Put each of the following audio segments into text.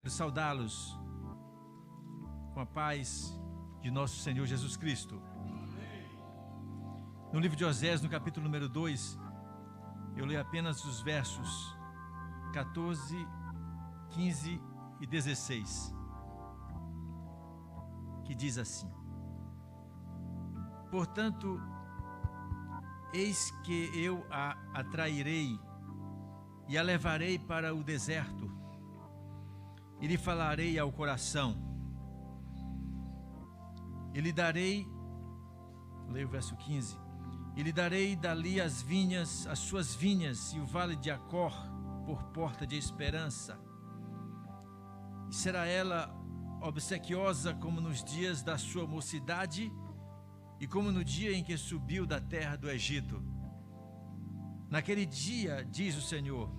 saudá-los com a paz de nosso Senhor Jesus Cristo. No livro de Osés, no capítulo número 2, eu leio apenas os versos 14, 15 e 16, que diz assim: portanto, eis que eu a atrairei e a levarei para o deserto, e lhe falarei ao coração, e lhe darei, leia o verso 15, e lhe darei dali as vinhas, as suas vinhas, e o vale de Acor por porta de esperança, e será ela obsequiosa como nos dias da sua mocidade, e como no dia em que subiu da terra do Egito. Naquele dia, diz o Senhor,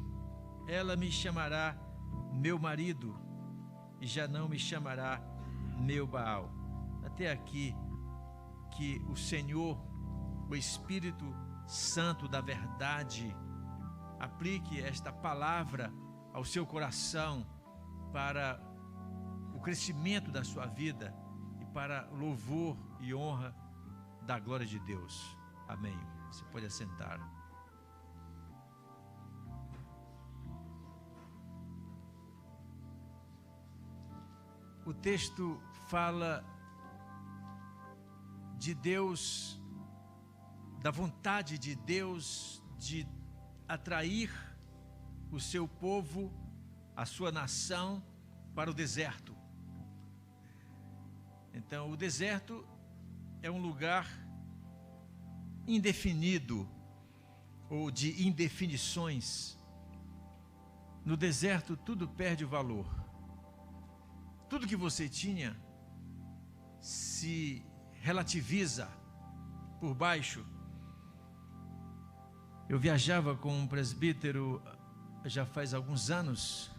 ela me chamará meu marido, e já não me chamará meu Baal. Até aqui, que o Senhor, o Espírito Santo da verdade, aplique esta palavra ao seu coração para o crescimento da sua vida e para louvor e honra da glória de Deus. Amém. Você pode assentar. O texto fala de Deus, da vontade de Deus de atrair o seu povo, a sua nação, para o deserto. Então, o deserto é um lugar indefinido ou de indefinições. No deserto, tudo perde o valor. Tudo que você tinha se relativiza por baixo. Eu viajava com um presbítero já faz alguns anos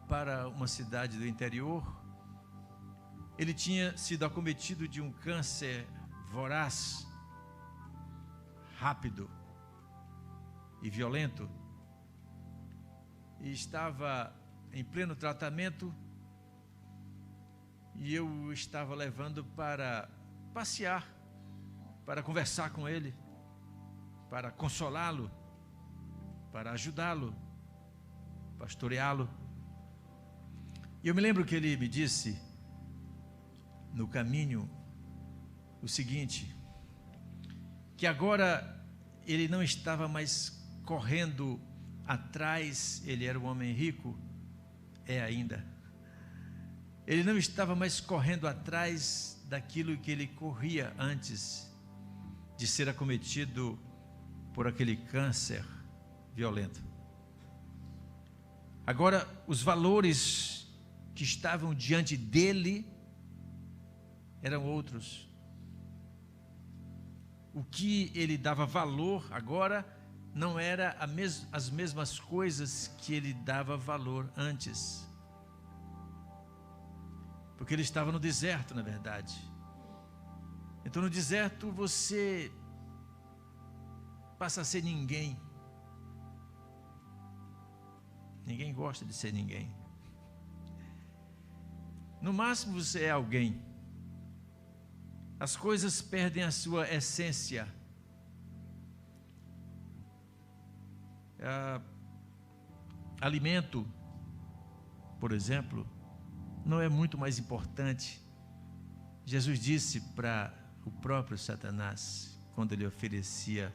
para uma cidade do interior. Ele tinha sido acometido de um câncer voraz, rápido e violento, e estava em pleno tratamento, e eu estava levando para passear, para conversar com ele, para consolá-lo, para ajudá-lo, pastoreá-lo. E eu me lembro que ele me disse no caminho o seguinte, que agora ele não estava mais correndo atrás, ele era um homem rico, é ainda, ele não estava mais correndo atrás daquilo que ele corria antes de ser acometido por aquele câncer violento. Agora, os valores que estavam diante dele eram outros. O que ele dava valor agora não era as mesmas coisas que ele dava valor antes. Porque ele estava no deserto, na verdade. Então no deserto você passa a ser ninguém. Ninguém gosta de ser ninguém. No máximo você é alguém. As coisas perdem a sua essência. Alimento, por exemplo, não é muito mais importante. Jesus disse para o próprio Satanás, quando ele oferecia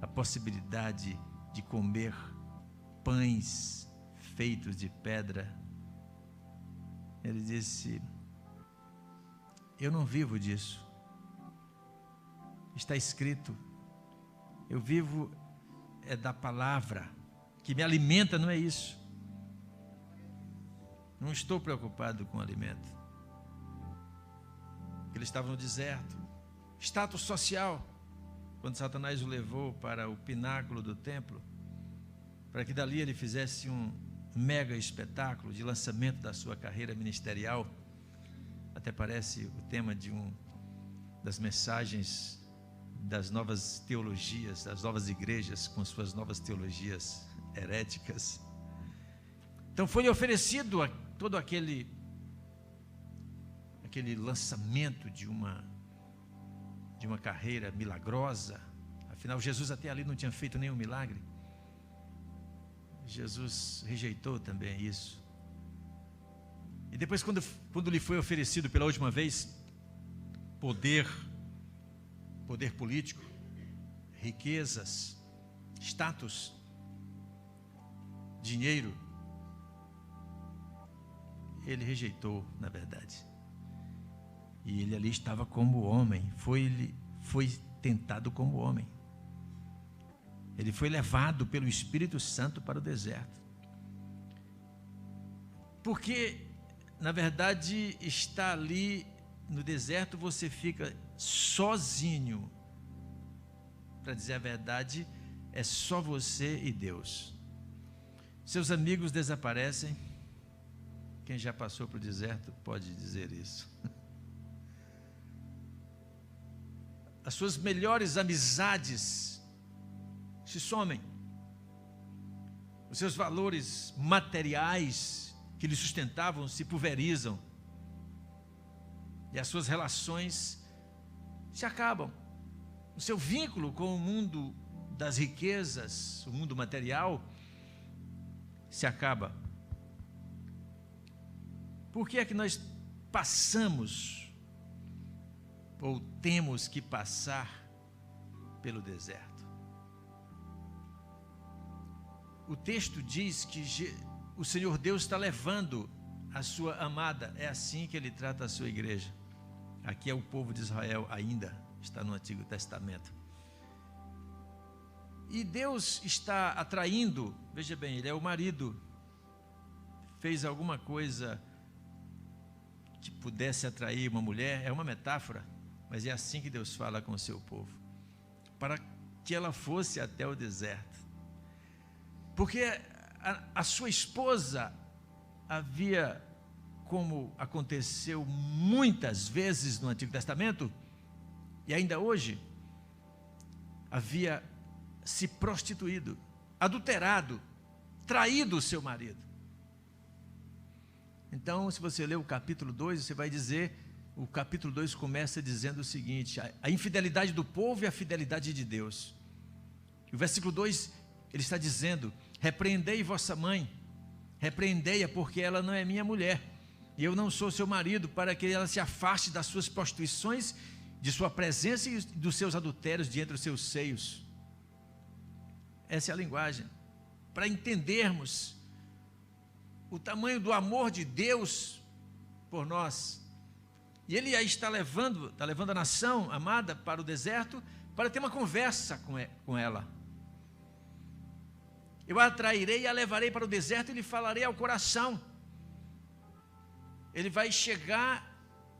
a possibilidade de comer pães feitos de pedra, ele disse: eu não vivo disso. Está escrito, eu vivo é da palavra, que me alimenta, não é isso. Não estou preocupado com o alimento. Ele estava no deserto. Status social, quando Satanás o levou para o pináculo do templo, para que dali ele fizesse um mega espetáculo de lançamento da sua carreira ministerial. Até parece o tema de das mensagens das novas teologias, das novas igrejas com suas novas teologias heréticas. Então foi oferecido todo aquele lançamento de uma carreira milagrosa. Afinal, Jesus até ali não tinha feito nenhum milagre. Jesus rejeitou também isso. E depois, quando lhe foi oferecido pela última vez poder político, riquezas, status, dinheiro, ele rejeitou, na verdade. E ele ali estava como homem, foi tentado como homem. Ele foi levado pelo Espírito Santo para o deserto. Porque, na verdade, está ali no deserto, você fica sozinho. Para dizer a verdade, é só você e Deus. Seus amigos desaparecem. Quem já passou para o deserto pode dizer isso. As suas melhores amizades se somem. Os seus valores materiais que lhe sustentavam se pulverizam. E as suas relações se acabam. O seu vínculo com o mundo das riquezas, o mundo material, se acaba. Por que é que nós passamos, ou temos que passar pelo deserto? O texto diz que o Senhor Deus está levando a sua amada. É assim que Ele trata a sua igreja. Aqui é o povo de Israel, ainda está no Antigo Testamento. E Deus está atraindo, veja bem, Ele é o marido. Fez alguma coisa que pudesse atrair uma mulher, é uma metáfora, mas é assim que Deus fala com o seu povo, para que ela fosse até o deserto. Porque a sua esposa havia, como aconteceu muitas vezes no Antigo Testamento, e ainda hoje, havia se prostituído, adulterado, traído o seu marido. Então, se você ler o capítulo 2, você vai dizer, o capítulo 2 começa dizendo o seguinte: a infidelidade do povo e a fidelidade de Deus. O versículo 2, ele está dizendo: repreendei vossa mãe, repreendei-a, porque ela não é minha mulher, e eu não sou seu marido, para que ela se afaste das suas prostituições, de sua presença e dos seus adultérios de entre os seus seios. Essa é a linguagem, para entendermos o tamanho do amor de Deus por nós. E Ele aí está levando a nação amada para o deserto, para ter uma conversa com ela. Eu a atrairei e a levarei para o deserto e lhe falarei ao coração. Ele vai chegar,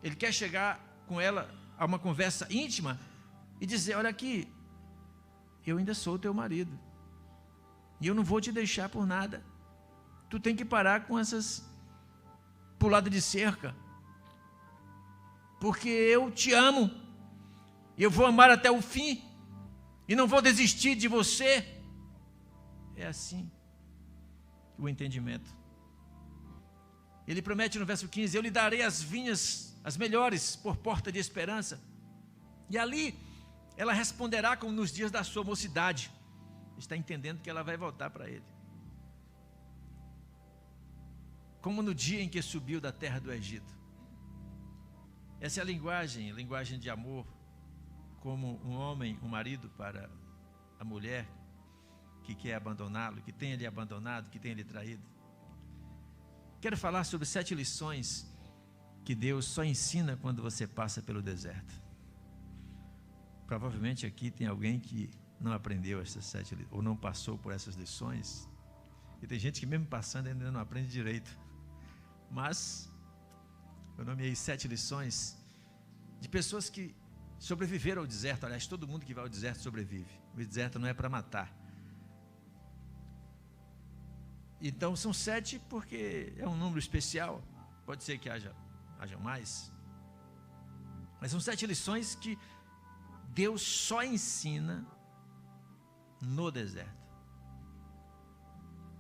ele quer chegar com ela a uma conversa íntima e dizer: olha aqui, eu ainda sou teu marido, e eu não vou te deixar por nada. Tu tem que parar com essas puladas de cerca, porque eu te amo, e eu vou amar até o fim, e não vou desistir de você. É assim o entendimento. Ele promete no verso 15: eu lhe darei as vinhas, as melhores, por porta de esperança. E ali ela responderá como nos dias da sua mocidade. Está entendendo que ela vai voltar para ele, como no dia em que subiu da terra do Egito. Essa é a linguagem de amor, como um homem, um marido para a mulher que quer abandoná-lo, que tem ele abandonado, que tem ele traído. Quero falar sobre 7 lições que Deus só ensina quando você passa pelo deserto. Provavelmente aqui tem alguém que não aprendeu essas 7 lições, ou não passou por essas lições, e tem gente que mesmo passando ainda não aprende direito. Mas eu nomeei 7 lições de pessoas que sobreviveram ao deserto. Aliás, todo mundo que vai ao deserto sobrevive. O deserto não é para matar. Então são 7 porque é um número especial. Pode ser que haja mais, mas são 7 lições que Deus só ensina no deserto.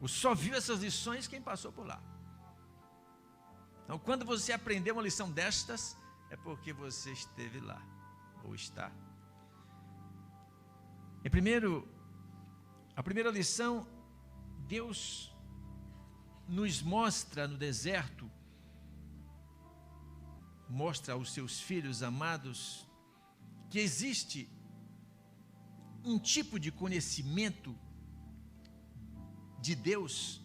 Ou só viu essas lições quem passou por lá. Então, quando você aprender uma lição destas, é porque você esteve lá, ou está. A primeira lição, Deus nos mostra no deserto, mostra aos seus filhos amados, que existe um tipo de conhecimento de Deus.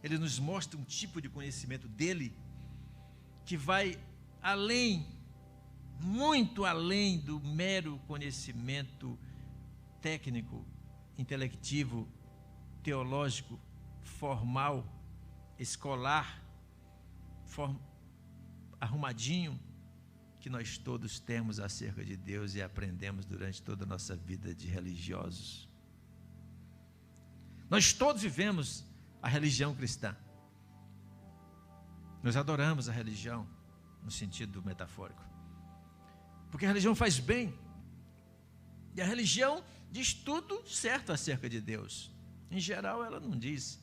Ele nos mostra um tipo de conhecimento dele, que vai além, muito além do mero conhecimento técnico, intelectivo, teológico, formal, escolar, arrumadinho, que nós todos temos acerca de Deus e aprendemos durante toda a nossa vida de religiosos. Nós todos vivemos a religião cristã. Nós adoramos a religião, no sentido metafórico. Porque a religião faz bem. E a religião diz tudo certo acerca de Deus. Em geral, ela não diz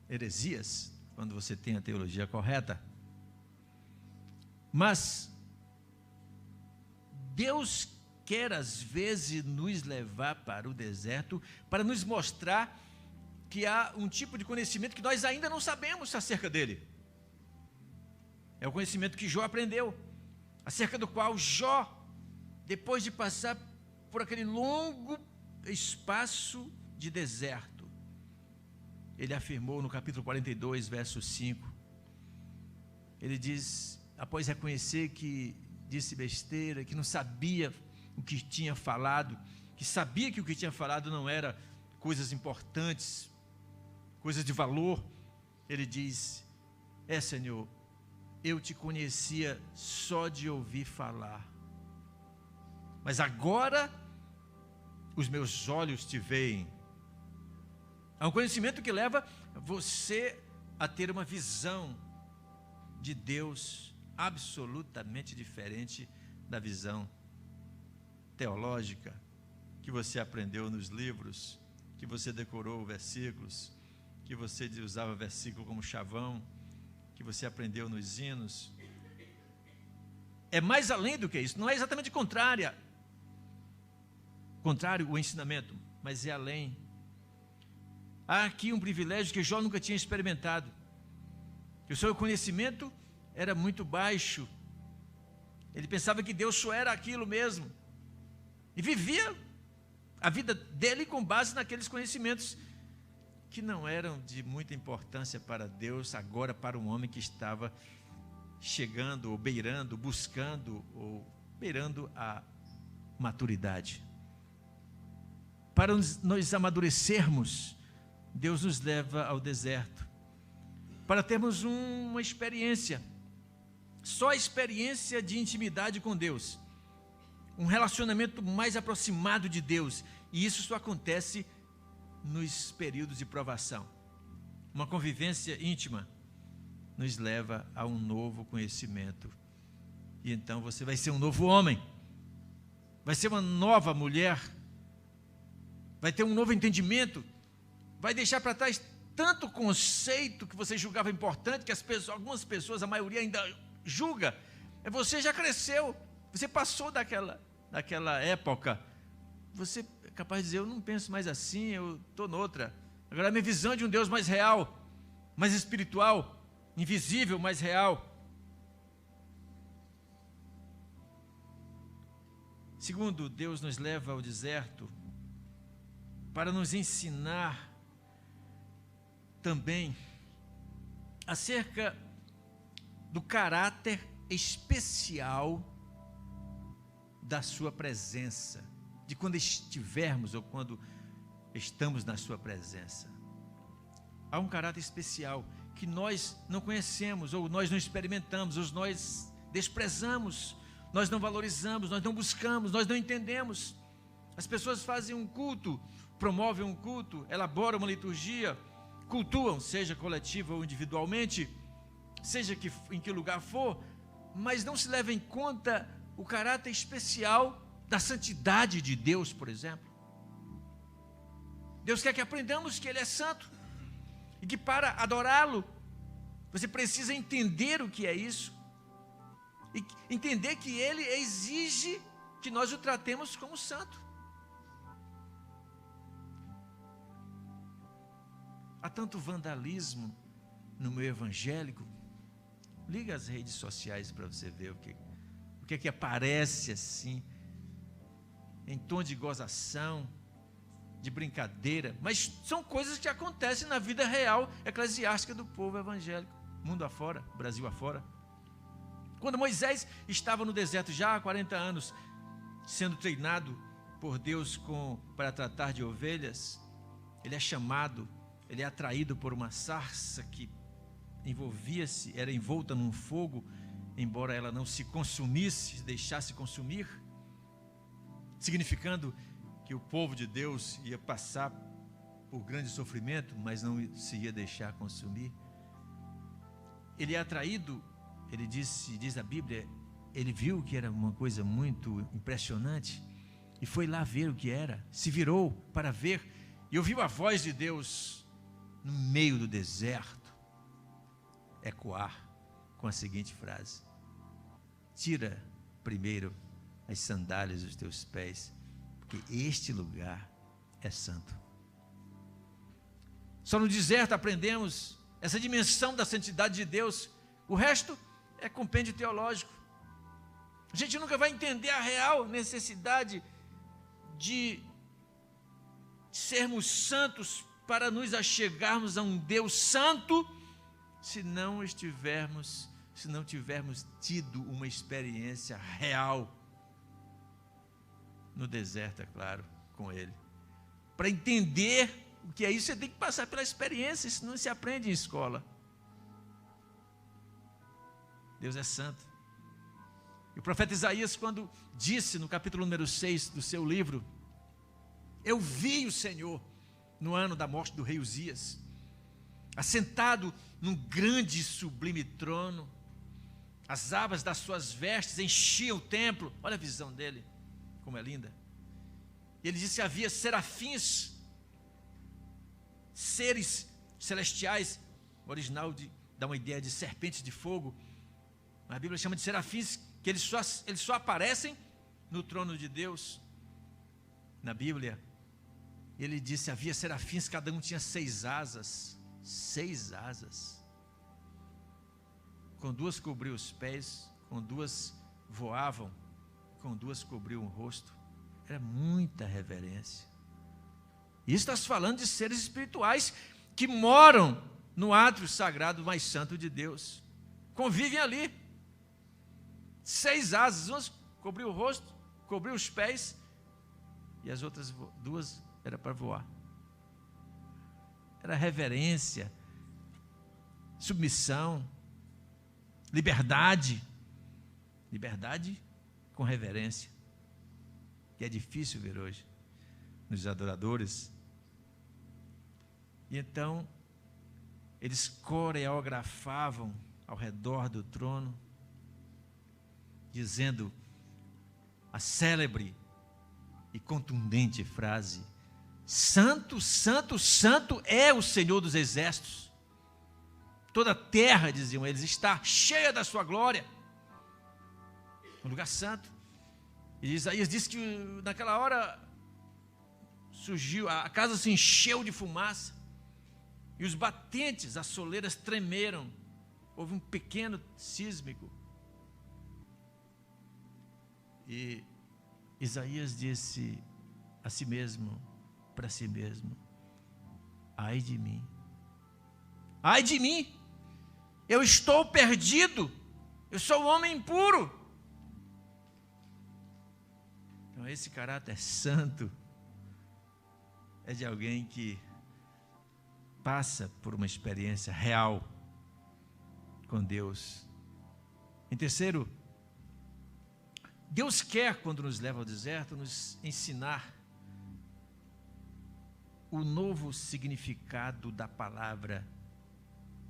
heresias, quando você tem a teologia correta. Mas Deus quer, às vezes, nos levar para o deserto, para nos mostrar que há um tipo de conhecimento que nós ainda não sabemos acerca dele. É o conhecimento que Jó aprendeu, acerca do qual Jó, depois de passar por aquele longo espaço de deserto, ele afirmou no capítulo 42, verso 5, ele diz, após reconhecer que disse besteira, que não sabia o que tinha falado, que sabia que o que tinha falado não era coisas importantes, coisas de valor, ele diz, Senhor, eu te conhecia só de ouvir falar, mas agora os meus olhos te veem. É um conhecimento que leva você a ter uma visão de Deus absolutamente diferente da visão teológica que você aprendeu nos livros, que você decorou versículos, que você usava versículo como chavão, que você aprendeu nos hinos. É mais além do que isso, não é exatamente contrário o ensinamento, mas é além. Há aqui um privilégio que Jó nunca tinha experimentado, que o seu conhecimento era muito baixo, ele pensava que Deus só era aquilo mesmo, e vivia a vida dele com base naqueles conhecimentos que não eram de muita importância para Deus, agora para um homem que estava chegando, ou beirando, buscando, ou beirando a maturidade. Para nós amadurecermos, Deus nos leva ao deserto, para termos uma experiência, só a experiência de intimidade com Deus, um relacionamento mais aproximado de Deus, e isso só acontece nos períodos de provação. Uma convivência íntima nos leva a um novo conhecimento, e então você vai ser um novo homem, vai ser uma nova mulher, vai ter um novo entendimento, vai deixar para trás tanto conceito que você julgava importante, que algumas pessoas, a maioria ainda julga. Você já cresceu, você passou daquela época, você é capaz de dizer, eu não penso mais assim, eu estou noutra. Agora a minha visão de um Deus mais real, mais espiritual, invisível, mais real. Segundo, Deus nos leva ao deserto para nos ensinar também acerca do caráter especial da sua presença, de quando estivermos ou quando estamos na sua presença. Há um caráter especial que nós não conhecemos, ou nós não experimentamos, ou nós desprezamos, nós não valorizamos, nós não buscamos, nós não entendemos. As pessoas fazem um culto, promovem um culto, elaboram uma liturgia, cultuam, seja coletiva ou individualmente, seja em que lugar for, mas não se leva em conta o caráter especial da santidade de Deus, por exemplo. Deus quer que aprendamos que Ele é santo, e que para adorá-lo, você precisa entender o que é isso, e entender que ele exige que nós o tratemos como santo. Há tanto vandalismo no meio evangélico. Liga as redes sociais para você ver o que é que aparece assim, em tom de gozação, de brincadeira, mas são coisas que acontecem na vida real eclesiástica do povo evangélico, mundo afora, Brasil afora. Quando Moisés estava no deserto já há 40 anos, sendo treinado por Deus para tratar de ovelhas, ele é chamado, ele é atraído por uma sarça que era envolta num fogo, embora ela não se consumisse, se deixasse consumir, significando que o povo de Deus ia passar por grande sofrimento, mas não se ia deixar consumir. Ele é atraído, diz a Bíblia, ele viu que era uma coisa muito impressionante e foi lá ver o que era, se virou para ver e ouviu a voz de Deus no meio do deserto ecoar com a seguinte frase: tira primeiro as sandálias dos teus pés, porque este lugar é santo. Só no deserto aprendemos essa dimensão da santidade de Deus. O resto é compêndio teológico. A gente nunca vai entender a real necessidade de sermos santos para nos achegarmos a um Deus santo, se não tivermos tido uma experiência real no deserto, é claro, com Ele. Para entender o que é isso, você tem que passar pela experiência, isso não se aprende em escola. Deus é santo. E o profeta Isaías, quando disse no capítulo número 6 do seu livro: eu vi o Senhor no ano da morte do rei Uzias, assentado num grande e sublime trono, as abas das suas vestes enchiam o templo. Olha a visão dele, como é linda. Ele disse que havia serafins, seres celestiais. O original dá uma ideia de serpentes de fogo, mas a Bíblia chama de serafins, que eles só aparecem no trono de Deus. Na Bíblia, ele disse que havia serafins, cada um tinha 6 asas. 6 asas. Com 2 cobriam os pés, com 2 voavam, com 2 cobriam o rosto. Era muita reverência. Isso está se falando de seres espirituais que moram no átrio sagrado mais santo de Deus. Convivem ali. 6 asas, umas cobriam o rosto, cobriam os pés, e as outras 2 era para voar. Era reverência, submissão, liberdade com reverência, que é difícil ver hoje nos adoradores. E então eles coreografavam ao redor do trono, dizendo a célebre e contundente frase: santo, santo, santo é o Senhor dos exércitos. Toda a terra, diziam eles, está cheia da sua glória. Um lugar santo. E Isaías disse que naquela hora surgiu, a casa se encheu de fumaça, e os batentes, as soleiras tremeram. Houve um pequeno sísmico. E Isaías disse a si mesmo, para si mesmo: ai de mim, eu estou perdido, eu sou um homem impuro. Então esse caráter santo é de alguém que passa por uma experiência real com Deus. Em terceiro, Deus quer, quando nos leva ao deserto, nos ensinar o novo significado da palavra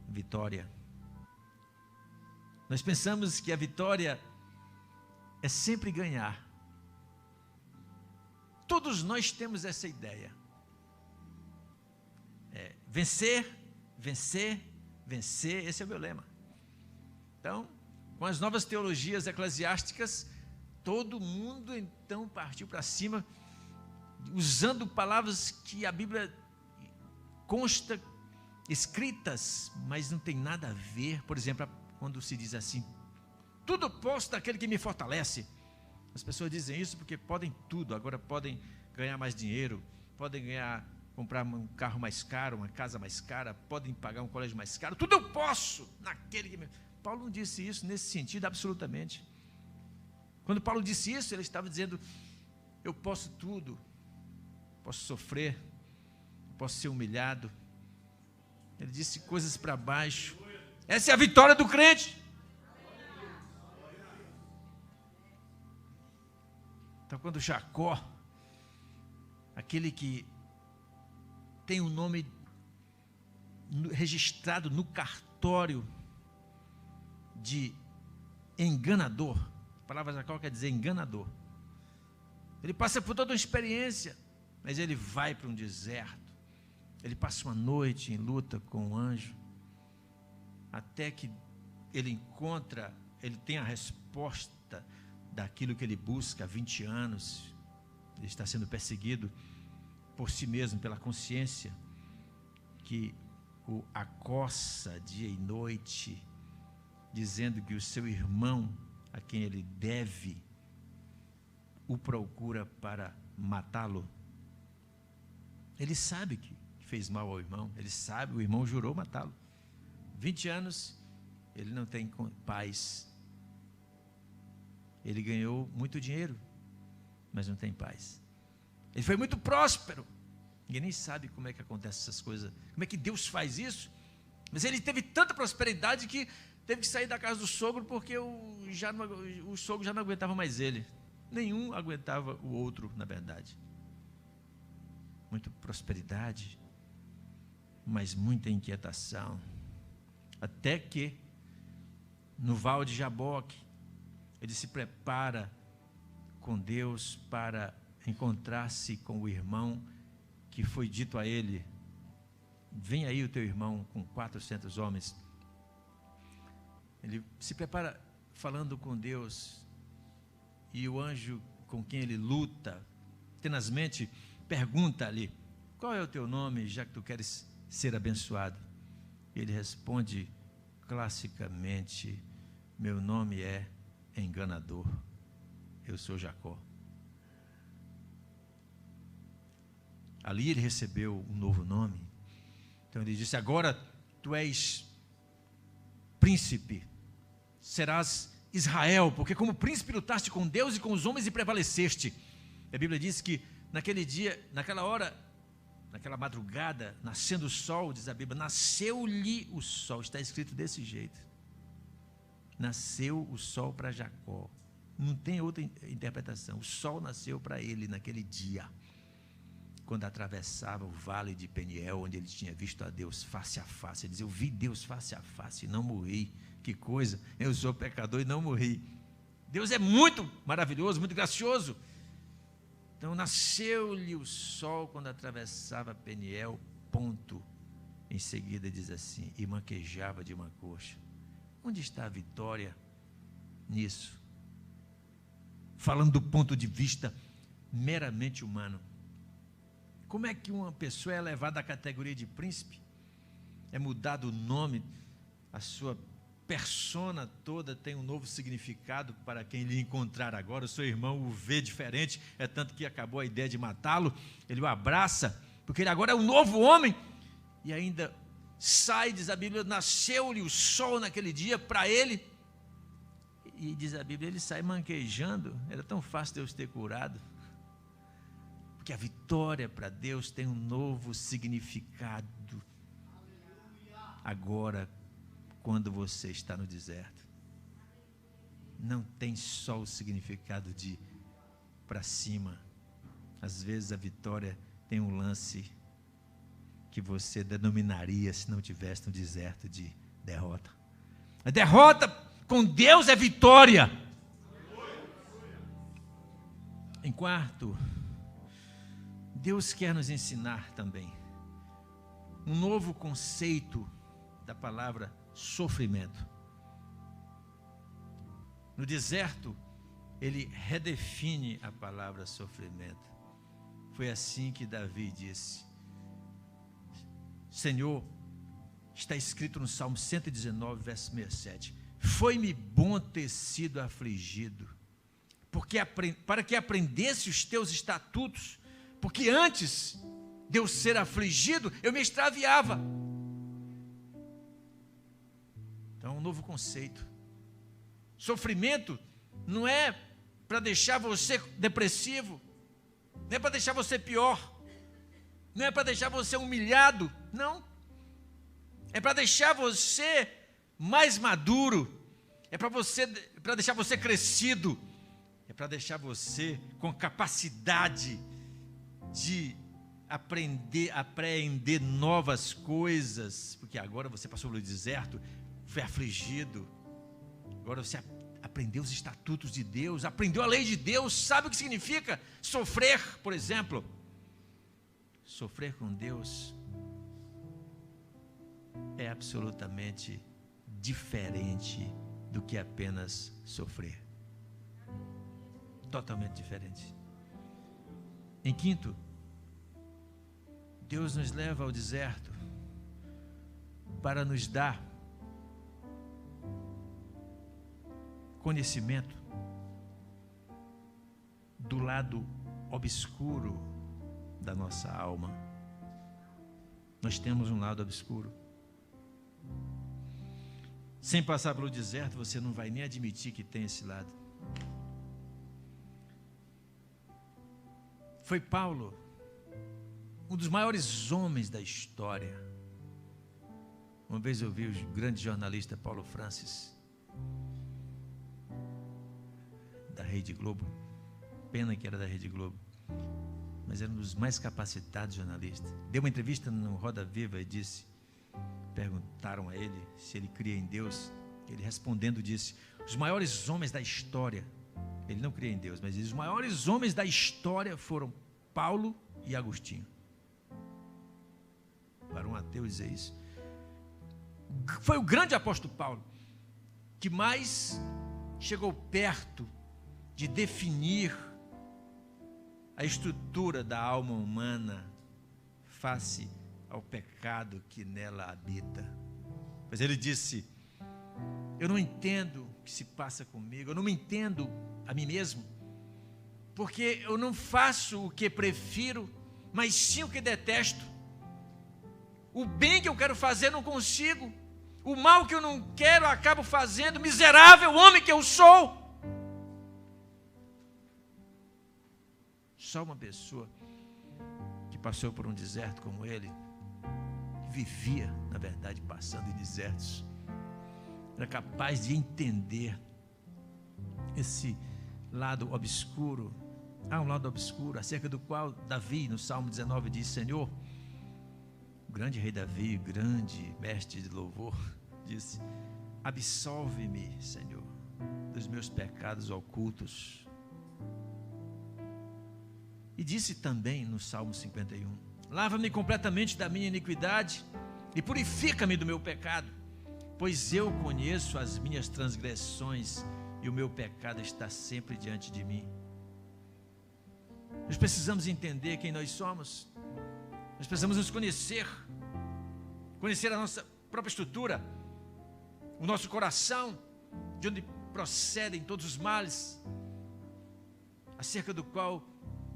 vitória. Nós pensamos que a vitória é sempre ganhar. Todos nós temos essa ideia. Vencer vencer, vencer, esse é o meu lema. Então, com as novas teologias eclesiásticas, todo mundo então partiu para cima, usando palavras que a Bíblia consta escritas, mas não tem nada a ver. Por exemplo, quando se diz assim: tudo posso daquele que me fortalece. As pessoas dizem isso porque podem tudo, agora podem ganhar mais dinheiro, podem comprar um carro mais caro, uma casa mais cara, podem pagar um colégio mais caro. Tudo eu posso naquele que me... Paulo não disse isso nesse sentido, absolutamente. Quando Paulo disse isso, ele estava dizendo: eu posso tudo, posso sofrer, posso ser humilhado. Ele disse coisas para baixo. Essa é a vitória do crente. Então, quando Jacó, aquele que tem o nome registrado no cartório de enganador, a palavra Jacó quer dizer enganador, ele passa por toda uma experiência, mas ele vai para um deserto, ele passa uma noite em luta com um anjo, até que ele tem a resposta daquilo que ele busca há 20 anos, ele está sendo perseguido por si mesmo, pela consciência, que o acossa dia e noite, dizendo que o seu irmão, a quem ele deve, o procura para matá-lo. Ele sabe que fez mal ao irmão, ele sabe, o irmão jurou matá-lo. 20 anos, ele não tem paz. Ele ganhou muito dinheiro, mas não tem paz. Ele foi muito próspero. Ninguém nem sabe como é que acontece essas coisas, como é que Deus faz isso. Mas ele teve tanta prosperidade que teve que sair da casa do sogro, porque o sogro já não aguentava mais ele. Nenhum aguentava o outro, na verdade. Muita prosperidade, mas muita inquietação. Até que, no Val de Jaboque, ele se prepara com Deus para encontrar-se com o irmão que foi dito a ele: vem aí o teu irmão com 400 homens. Ele se prepara falando com Deus, e o anjo com quem ele luta tenazmente pergunta-lhe: qual é o teu nome, já que tu queres ser abençoado? Ele responde classicamente: meu nome é enganador, eu sou Jacó. Ali ele recebeu um novo nome. Então ele disse: agora tu és príncipe, serás Israel, porque como príncipe lutaste com Deus e com os homens e prevaleceste. A Bíblia diz que naquele dia, naquela hora, naquela madrugada, nascendo o sol, diz a Bíblia, nasceu-lhe o sol. Está escrito desse jeito: nasceu o sol para Jacó. Não tem outra interpretação. O sol nasceu para ele naquele dia, quando atravessava o vale de Peniel, onde ele tinha visto a Deus face a face. Ele dizia: eu vi Deus face a face e não morri. Que coisa, eu sou pecador e não morri. Deus é muito maravilhoso, muito gracioso. Então nasceu-lhe o sol quando atravessava Peniel, ponto. Em seguida diz assim: e manquejava de uma coxa. Onde está a vitória nisso? Falando do ponto de vista meramente humano. Como é que uma pessoa é levada à categoria de príncipe? É mudado o nome, a sua persona toda tem um novo significado para quem lhe encontrar agora. O seu irmão o vê diferente, é tanto que acabou a ideia de matá-lo. Ele o abraça, porque ele agora é um novo homem. E ainda sai, diz a Bíblia, nasceu-lhe o sol naquele dia para ele. E diz a Bíblia, ele sai manquejando. Era tão fácil Deus ter curado. Porque a vitória para Deus tem um novo significado. Agora, quando você está no deserto, não tem só o significado de para cima. Às vezes a vitória tem um lance que você denominaria, se não tivesse no deserto, de derrota. A derrota com Deus é vitória. Em quarto, Deus quer nos ensinar também um novo conceito da palavra sofrimento. No deserto, ele redefine a palavra sofrimento. Foi assim que Davi disse: Senhor, está escrito no Salmo 119, verso 67, foi-me bom ter sido afligido, para que aprendesse os teus estatutos, porque antes de eu ser afligido, eu me extraviava. Então, um novo conceito. Sofrimento não é para deixar você depressivo, não é para deixar você pior, não é para deixar você humilhado, não. É para deixar você mais maduro, é para deixar você crescido, é para deixar você com capacidade de apreender novas coisas, porque agora você passou pelo deserto, foi afligido, agora você aprendeu os estatutos de Deus, aprendeu a lei de Deus, sabe o que significa sofrer, por exemplo. Sofrer com Deus é absolutamente diferente do que apenas sofrer. Totalmente diferente. Em quinto, Deus nos leva ao deserto para nos dar conhecimento do lado obscuro da nossa alma. Nós temos um lado obscuro. Sem passar pelo deserto, você não vai nem admitir que tem esse lado. Foi Paulo, um dos maiores homens da história. Uma vez eu vi o grande jornalista Paulo Francis, da Rede Globo, pena que era da Rede Globo, mas era um dos mais capacitados jornalistas. Deu uma entrevista no Roda Viva e disse, perguntaram a ele se ele cria em Deus, ele respondendo disse, os maiores homens da história, ele não cria em Deus, mas diz, os maiores homens da história foram Paulo e Agostinho. Para um ateu dizer isso, foi o grande apóstolo Paulo que mais chegou perto de definir a estrutura da alma humana face ao pecado que nela habita. Mas ele disse, eu não entendo o que se passa comigo, eu não me entendo a mim mesmo, porque eu não faço o que prefiro, mas sim o que detesto. O bem que eu quero fazer não consigo, o mal que eu não quero eu acabo fazendo, miserável homem que eu sou. Só uma pessoa que passou por um deserto como ele, vivia, na verdade, passando em desertos, era capaz de entender esse lado obscuro. Há um lado obscuro, acerca do qual Davi, no Salmo 19, diz, Senhor, o grande rei Davi, grande mestre de louvor, disse, absolve-me, Senhor, dos meus pecados ocultos. E disse também no Salmo 51, lava-me completamente da minha iniquidade e purifica-me do meu pecado, pois eu conheço as minhas transgressões e o meu pecado está sempre diante de mim. Nós precisamos entender quem nós somos, nós precisamos nos conhecer a nossa própria estrutura, o nosso coração, de onde procedem todos os males, acerca do qual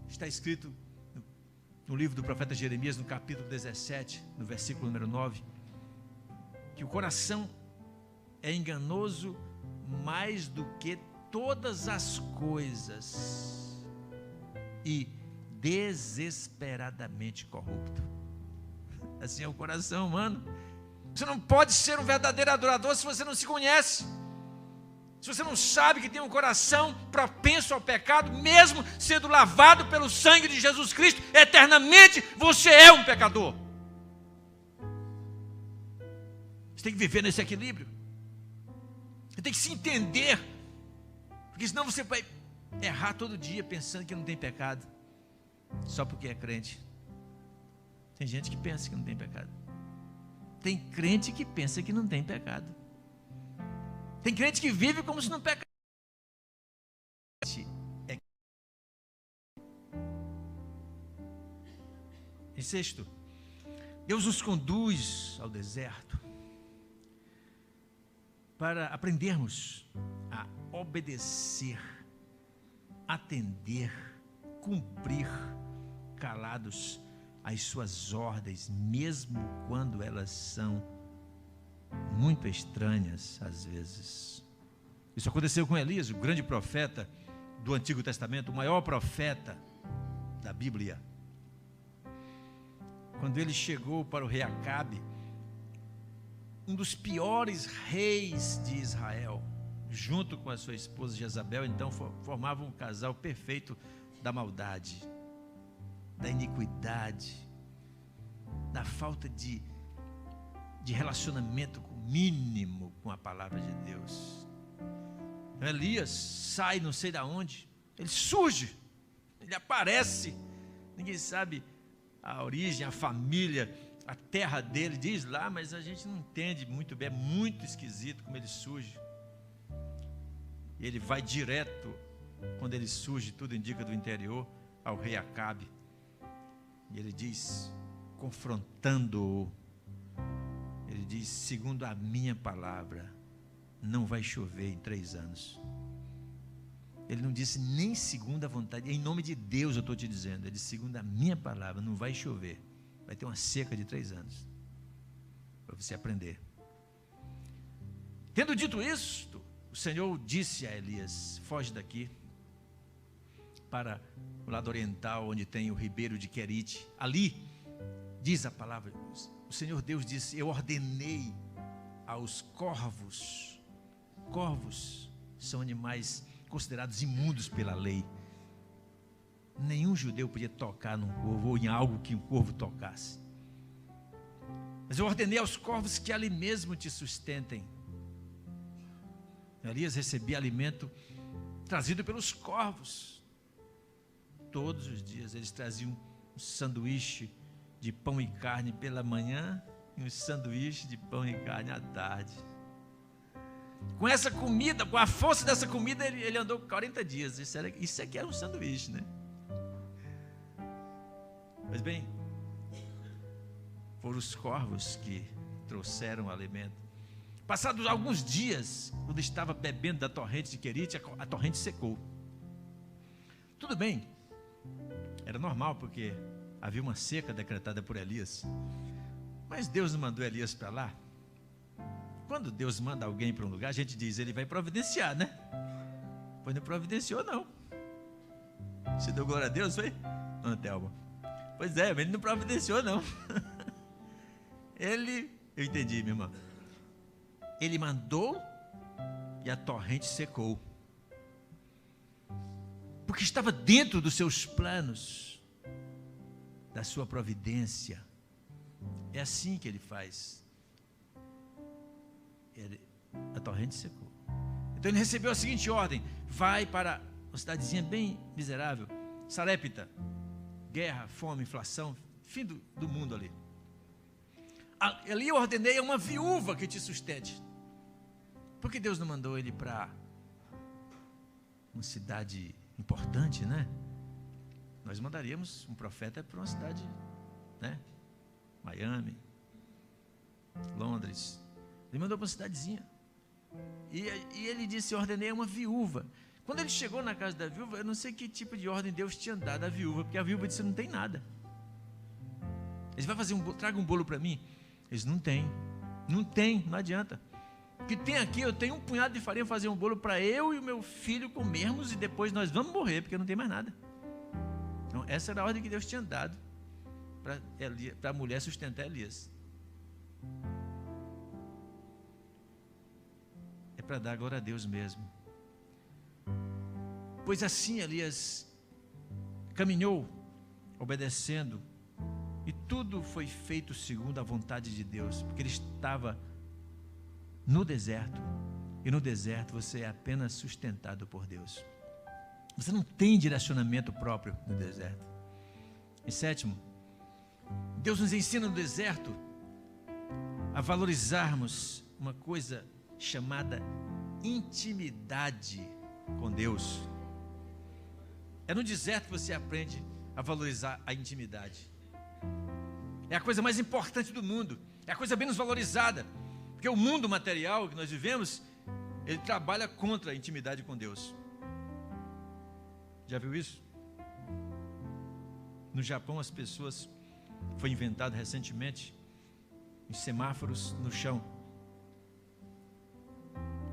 está escrito no livro do profeta Jeremias, no capítulo 17, no versículo número 9, que o coração é enganoso mais do que todas as coisas e desesperadamente corrupto. Assim é o coração humano. Você não pode ser um verdadeiro adorador se você não se conhece. Se você não sabe que tem um coração propenso ao pecado, mesmo sendo lavado pelo sangue de Jesus Cristo, eternamente você é um pecador. Você tem que viver nesse equilíbrio. Você tem que se entender, porque senão você vai errar todo dia pensando que não tem pecado, só porque é crente. Tem gente que pensa que não tem pecado. tem crente que pensa que não tem pecado. Tem crente que vive como se não pecasse. Em sexto, Deus nos conduz ao deserto para aprendermos a obedecer, atender, cumprir calados as suas ordens, mesmo quando elas são muito estranhas às vezes. Isso aconteceu com Elias, o grande profeta do Antigo Testamento, o maior profeta da Bíblia. Quando ele chegou para o rei Acabe, um dos piores reis de Israel, junto com a sua esposa Jezabel, então formavam um casal perfeito da maldade, da iniquidade, da falta de relacionamento mínimo com a palavra de Deus. Elias sai não sei de onde, ele surge, ele aparece, ninguém sabe a origem, a família, a terra dele, diz lá, mas a gente não entende muito bem, é muito esquisito como ele surge. E ele vai direto, quando ele surge, tudo indica do interior, ao rei Acabe. E ele diz, confrontando-o, ele diz, segundo a minha palavra, não vai chover em 3 anos. Ele não disse nem segundo a vontade, em nome de Deus eu estou te dizendo, ele disse, segundo a minha palavra, não vai chover, vai ter uma seca de 3 anos, para você aprender. Tendo dito isto, o Senhor disse a Elias, foge daqui, para o lado oriental, onde tem o ribeiro de Querite, ali, diz a palavra, o Senhor Deus disse, eu ordenei aos corvos são animais considerados imundos pela lei. Nenhum judeu podia tocar num corvo ou em algo que um corvo tocasse. Mas eu ordenei aos corvos que ali mesmo te sustentem. Elias recebia alimento trazido pelos corvos. Todos os dias eles traziam um sanduíche de pão e carne pela manhã e um sanduíche de pão e carne à tarde. Com essa comida, com a força dessa comida, ele andou 40 dias. Isso aqui era um sanduíche, né? Mas bem, foram os corvos que trouxeram o alimento. Passados alguns dias, quando estava bebendo da torrente de Querite, a torrente secou. Tudo bem, era normal, porque havia uma seca decretada por Elias. Mas Deus não mandou Elias para lá. Quando Deus manda alguém para um lugar, a gente diz, ele vai providenciar, né? Pois não providenciou, não. Você deu glória a Deus, foi? Dona Thelma. Pois é, mas ele não providenciou, não. Eu entendi, minha irmã. Ele mandou e a torrente secou. Porque estava dentro dos seus planos, da sua providência. É assim que ele faz. A torrente secou. Então ele recebeu a seguinte ordem: vai para uma cidadezinha bem miserável, Sarepta, guerra, fome, inflação, fim do mundo ali. Ali eu ordenei a uma viúva que te sustente. Por que Deus não mandou ele para uma cidade importante, né? Nós mandaríamos um profeta para uma cidade, né? Miami, Londres. Ele mandou para uma cidadezinha. E ele disse, eu ordenei a uma viúva. Quando ele chegou na casa da viúva, eu não sei que tipo de ordem Deus tinha dado à viúva, porque a viúva disse, não tem nada. Ele vai fazer traga um bolo para mim. Eles não tem, não adianta. O que tem aqui, eu tenho um punhado de farinha, fazer um bolo para eu e o meu filho comermos, e depois nós vamos morrer, porque não tem mais nada. Então essa era a ordem que Deus tinha dado para a mulher sustentar Elias. É para dar glória a Deus mesmo. Pois assim Elias caminhou, obedecendo, e tudo foi feito segundo a vontade de Deus, porque ele estava no deserto, e no deserto você é apenas sustentado por Deus. Você não tem direcionamento próprio no deserto. Em sétimo, Deus nos ensina no deserto a valorizarmos uma coisa chamada intimidade com Deus. É no deserto que você aprende a valorizar a intimidade. É a coisa mais importante do mundo, é a coisa menos valorizada, porque o mundo material que nós vivemos, ele trabalha contra a intimidade com Deus. Já viu isso? No Japão, as pessoas, foi inventado recentemente, os semáforos no chão.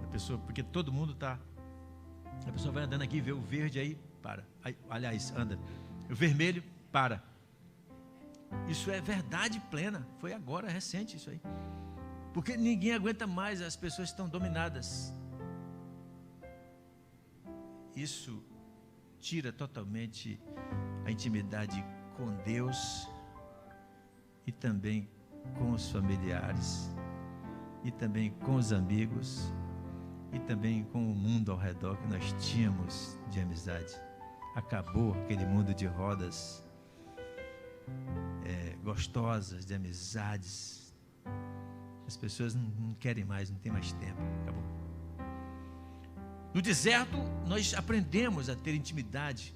A pessoa, porque todo mundo está, a pessoa vai andando aqui, vê o verde, aí para. Aí, aliás, anda. O vermelho, para. Isso é verdade plena. Foi agora, recente isso aí. Porque ninguém aguenta mais, as pessoas estão dominadas. Isso tira totalmente a intimidade com Deus e também com os familiares e também com os amigos e também com o mundo ao redor que nós tínhamos de amizade. Acabou aquele mundo de rodas gostosas, de amizades. As pessoas não querem mais, não tem mais tempo. Acabou. No deserto, nós aprendemos a ter intimidade.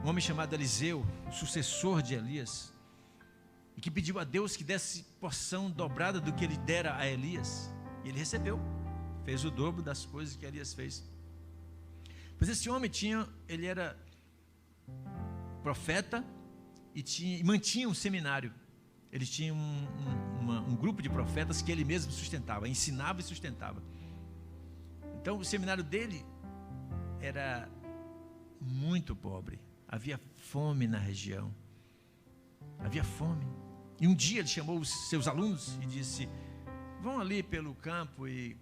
Um homem chamado Eliseu, o sucessor de Elias, e que pediu a Deus que desse porção dobrada do que ele dera a Elias. E ele recebeu, fez o dobro das coisas que Elias fez. Pois esse homem ele era profeta e mantinha um seminário. Ele tinha um grupo de profetas que ele mesmo sustentava, ensinava e sustentava. Então o seminário dele era muito pobre, havia fome na região, havia fome. E um dia ele chamou os seus alunos e disse: vão ali pelo campo e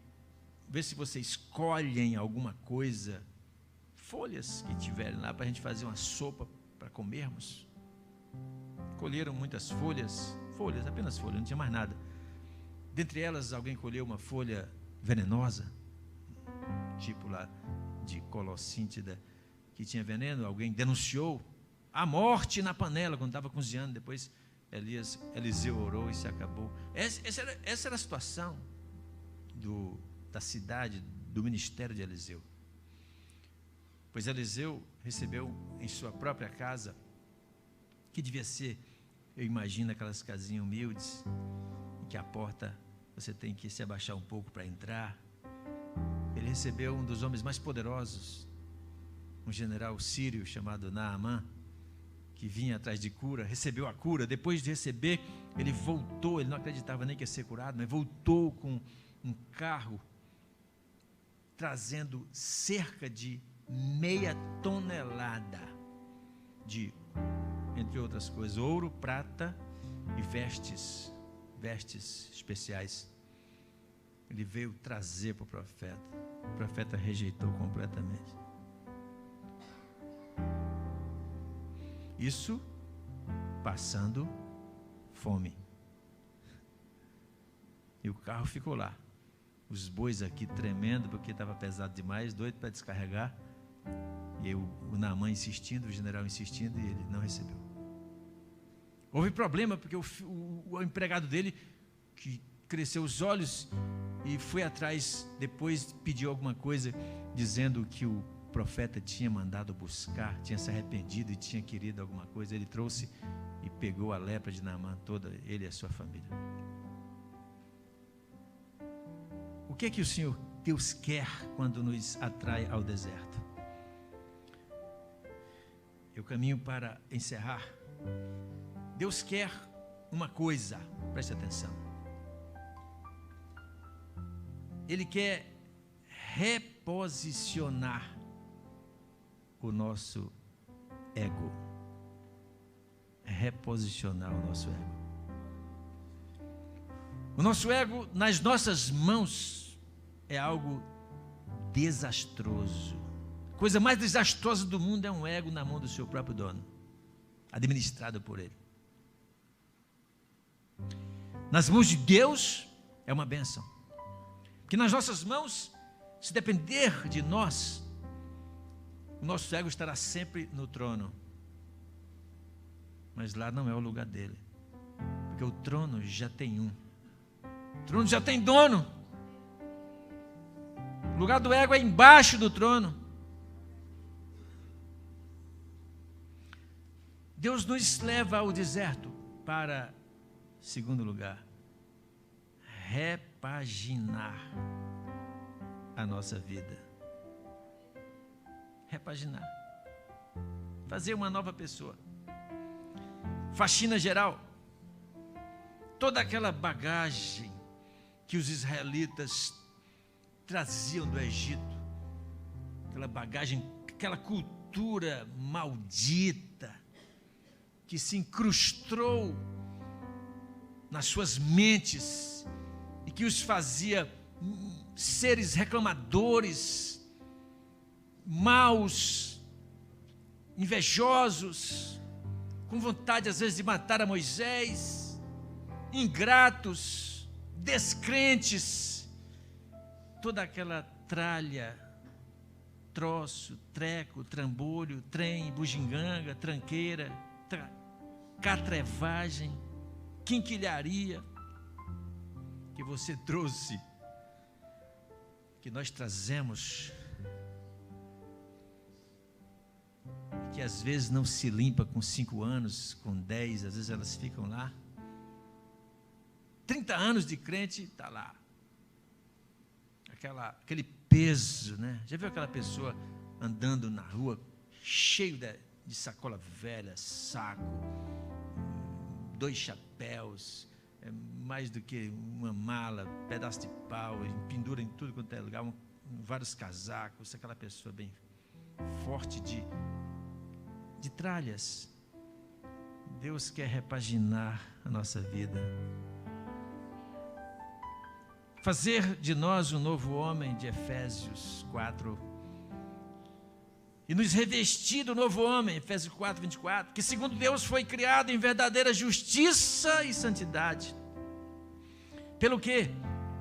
ver se vocês colhem alguma coisa, folhas que tiverem lá para a gente fazer uma sopa para comermos. Colheram muitas folhas, apenas folhas, não tinha mais nada. Dentre elas, alguém colheu uma folha venenosa, tipo lá de colossíntida, que tinha veneno. Alguém denunciou a morte na panela quando estava cozinhando. Depois Eliseu orou e se acabou. Essa era a situação da cidade, do ministério de Eliseu. Pois Eliseu recebeu em sua própria casa, que devia ser, eu imagino, aquelas casinhas humildes, em que a porta você tem que se abaixar um pouco para entrar. Ele recebeu um dos homens mais poderosos, um general sírio chamado Naamã, que vinha atrás de cura, recebeu a cura. Depois de receber, ele voltou, ele não acreditava nem que ia ser curado, mas voltou com um carro, trazendo cerca de 0,5 tonelada de, entre outras coisas, ouro, prata e vestes especiais. Ele veio trazer para o profeta rejeitou completamente. Isso passando fome. E o carro ficou lá, os bois aqui tremendo porque estava pesado demais, doido para descarregar. E aí o Naamã insistindo, o general insistindo, e ele não recebeu. Houve problema porque o empregado dele, que cresceu os olhos e foi atrás, depois pediu alguma coisa, dizendo que o profeta tinha mandado buscar, tinha se arrependido e tinha querido alguma coisa. Ele trouxe e pegou a lepra de Naamã toda, ele e a sua família. O que é que o Senhor Deus quer quando nos atrai ao deserto? Eu caminho para encerrar. Deus quer uma coisa, preste atenção. Ele quer reposicionar o nosso ego. Reposicionar o nosso ego. O nosso ego nas nossas mãos é algo desastroso. A coisa mais desastrosa do mundo é um ego na mão do seu próprio dono, administrado por ele. Nas mãos de Deus é uma bênção, porque nas nossas mãos, se depender de nós, o nosso ego estará sempre no trono, mas lá não é o lugar dele, porque o trono já tem um, O trono já tem dono. O lugar do ego é embaixo do trono. Deus nos leva ao deserto para, segundo lugar, repaginar a nossa vida. Repaginar. Fazer uma nova pessoa. Faxina geral. Toda aquela bagagem que os israelitas traziam do Egito, aquela bagagem, aquela cultura maldita que se incrustou nas suas mentes e que os fazia seres reclamadores, maus, invejosos, com vontade às vezes de matar a Moisés, ingratos, descrentes, toda aquela tralha, troço, treco, trambolho, trem, bugiganga, tranqueira, catrevagem, quinquilharia que você trouxe, que nós trazemos, que às vezes não se limpa com 5 anos, com 10, às vezes elas ficam lá. 30 anos de crente, está lá. Aquele peso, né? Já viu aquela pessoa andando na rua, cheio de sacola velha, saco, 2 chapéus, mais do que uma mala, pedaço de pau, pendura em tudo quanto é lugar, vários casacos, aquela pessoa bem forte de tralhas. Deus quer repaginar a nossa vida, fazer de nós um novo homem, de Efésios 4, e nos revestir do novo homem, Efésios 4, 24, que segundo Deus foi criado em verdadeira justiça e santidade. Pelo que,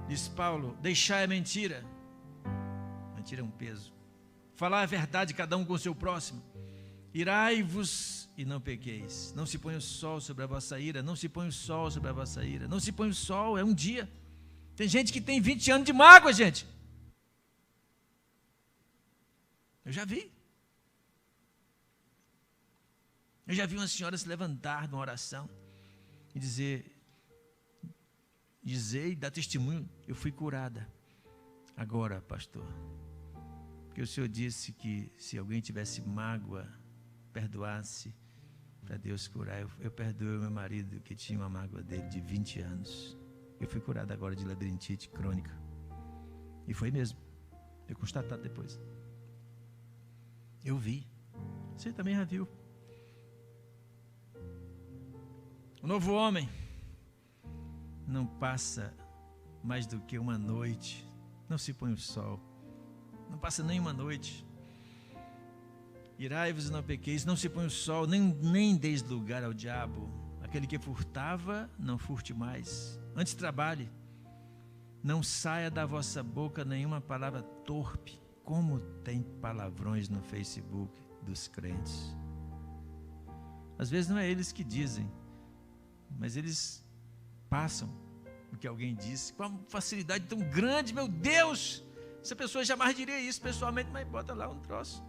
diz Paulo, deixar a mentira. Mentira é um peso. Falar a verdade, cada um com o seu próximo. Irai-vos e não pequeis. Não se põe o sol sobre a vossa ira. Não se põe o sol sobre a vossa ira. Não se põe o sol, é um dia. Tem gente que tem 20 anos de mágoa, gente. Eu já vi. Eu já vi uma senhora se levantar numa oração e dizer e dar testemunho: eu fui curada. Agora, pastor, porque o senhor disse que se alguém tivesse mágoa, perdoasse para Deus curar. Eu perdoei o meu marido que tinha uma mágoa dele de 20 anos. Eu fui curado agora de labirintite crônica. E foi mesmo. Eu constatado depois. Eu vi. Você também já viu. O novo homem não passa mais do que uma noite. Não se põe o sol. Não passa nem uma noite. Irai-vos e não pequeis. Não se põe o sol, nem deis lugar ao diabo. Aquele que furtava, não furte mais. Antes trabalhe. Não saia da vossa boca nenhuma palavra torpe. Como tem palavrões no Facebook dos crentes. Às vezes não é eles que dizem, mas eles passam o que alguém disse com uma facilidade tão grande. Meu Deus, essa pessoa jamais diria isso pessoalmente, mas bota lá um troço.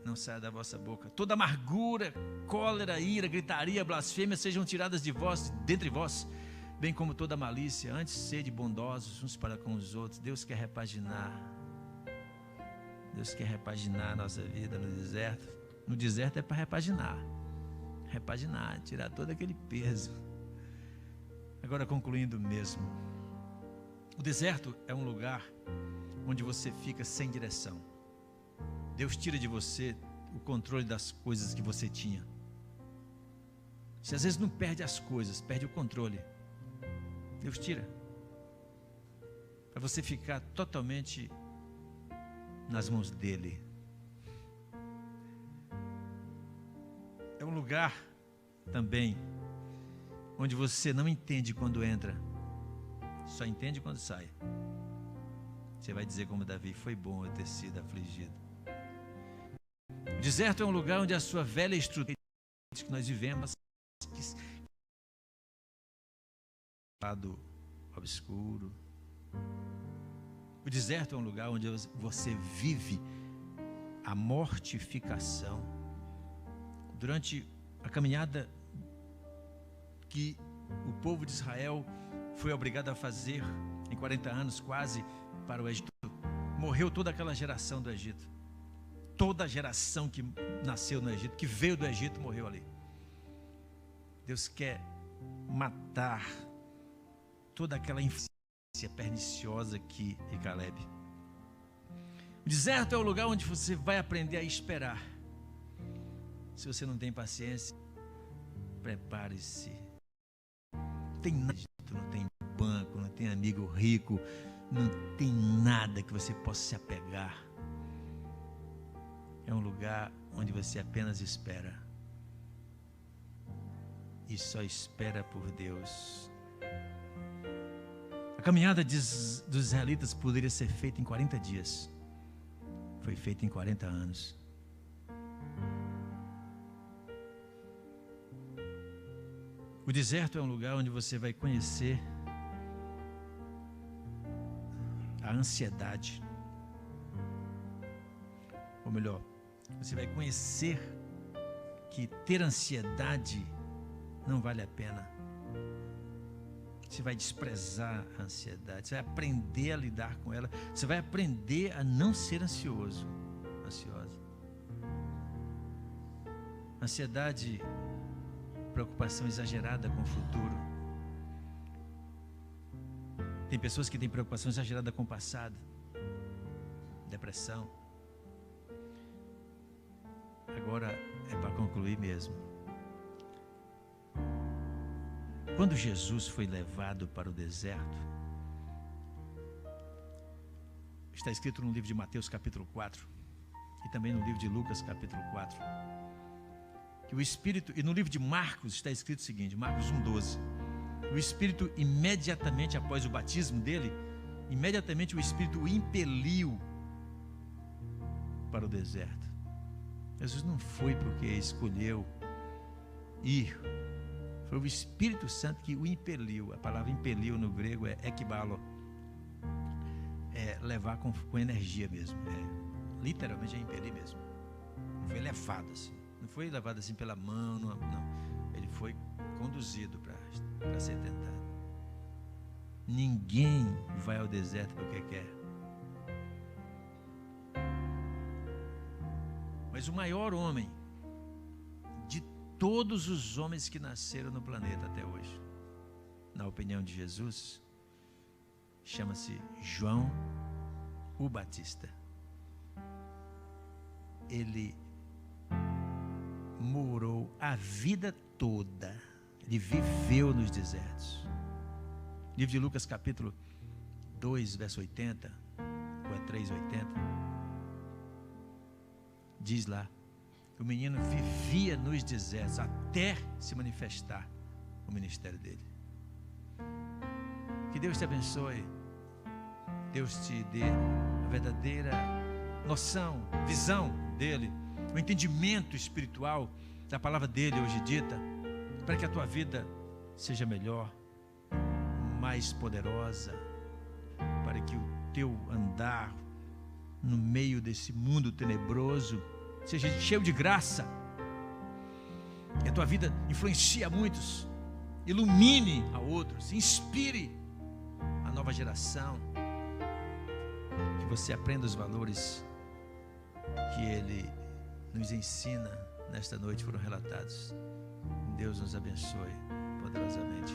Não saia da vossa boca toda amargura, cólera, ira, gritaria, blasfêmia sejam tiradas de vós, dentre vós, bem como toda malícia. Antes sede bondosos uns para com os outros. Deus quer repaginar. Deus quer repaginar a nossa vida no deserto. No deserto é para repaginar. Repaginar, tirar todo aquele peso. Agora concluindo mesmo. O deserto é um lugar onde você fica sem direção. Deus tira de você o controle das coisas que você tinha. Você às vezes não perde as coisas, perde o controle. Deus tira. Para você ficar totalmente nas mãos dele. É um lugar também onde você não entende quando entra, só entende quando sai. Você vai dizer como Davi: foi bom eu ter sido afligido. O deserto é um lugar onde a sua velha estrutura que nós vivemos lado obscuro. O deserto é um lugar onde você vive a mortificação. Durante a caminhada que o povo de Israel foi obrigado a fazer em 40 anos quase para o Egito, morreu toda aquela geração do Egito. Toda a geração que nasceu no Egito, que veio do Egito, morreu ali. Deus quer matar toda aquela influência perniciosa aqui em Caleb. O deserto é o lugar onde você vai aprender a esperar. Se você não tem paciência, prepare-se. Não tem nada, não tem banco, não tem amigo rico, não tem nada que você possa se apegar. É um lugar onde você apenas espera. E só espera por Deus. A caminhada dos israelitas poderia ser feita em 40 dias. Foi feita em 40 anos. O deserto é um lugar onde você vai conhecer a ansiedade. Ou melhor, você vai conhecer que ter ansiedade não vale a pena. Você vai desprezar a ansiedade. Você vai aprender a lidar com ela. Você vai aprender a não ser ansiosa. Ansiedade, preocupação exagerada com o futuro. Tem pessoas que têm preocupação exagerada com o passado. Depressão. Agora é para concluir mesmo. Quando Jesus foi levado para o deserto, está escrito no livro de Mateus capítulo 4 e também no livro de Lucas capítulo 4, que o Espírito, e no livro de Marcos está escrito o seguinte, Marcos 1:12, o Espírito imediatamente após o batismo dele, imediatamente o Espírito o impeliu para o deserto. Jesus não foi porque escolheu ir. Foi o Espírito Santo que o impeliu. A palavra impeliu no grego é ekbalo. É levar com energia mesmo. Literalmente é impelir mesmo. Não foi levado assim. Não foi levado assim pela mão. Não. Ele foi conduzido para ser tentado. Ninguém vai ao deserto porque quer. Mas o maior homem de todos os homens que nasceram no planeta até hoje, na opinião de Jesus, chama-se João o Batista. Ele morou a vida toda, ele viveu nos desertos. Livro de Lucas capítulo 2, verso 80, ou é 3:80, diz lá, o menino vivia nos desertos até se manifestar o ministério dele. Que Deus te abençoe. Deus te dê a verdadeira noção, visão dele, o entendimento espiritual da palavra dele hoje dita, para que a tua vida seja melhor, mais poderosa, para que o teu andar no meio desse mundo tenebroso seja cheio de graça, que a tua vida influencie a muitos, ilumine a outros, inspire a nova geração, que você aprenda os valores que Ele nos ensina nesta noite, foram relatados. Deus nos abençoe poderosamente.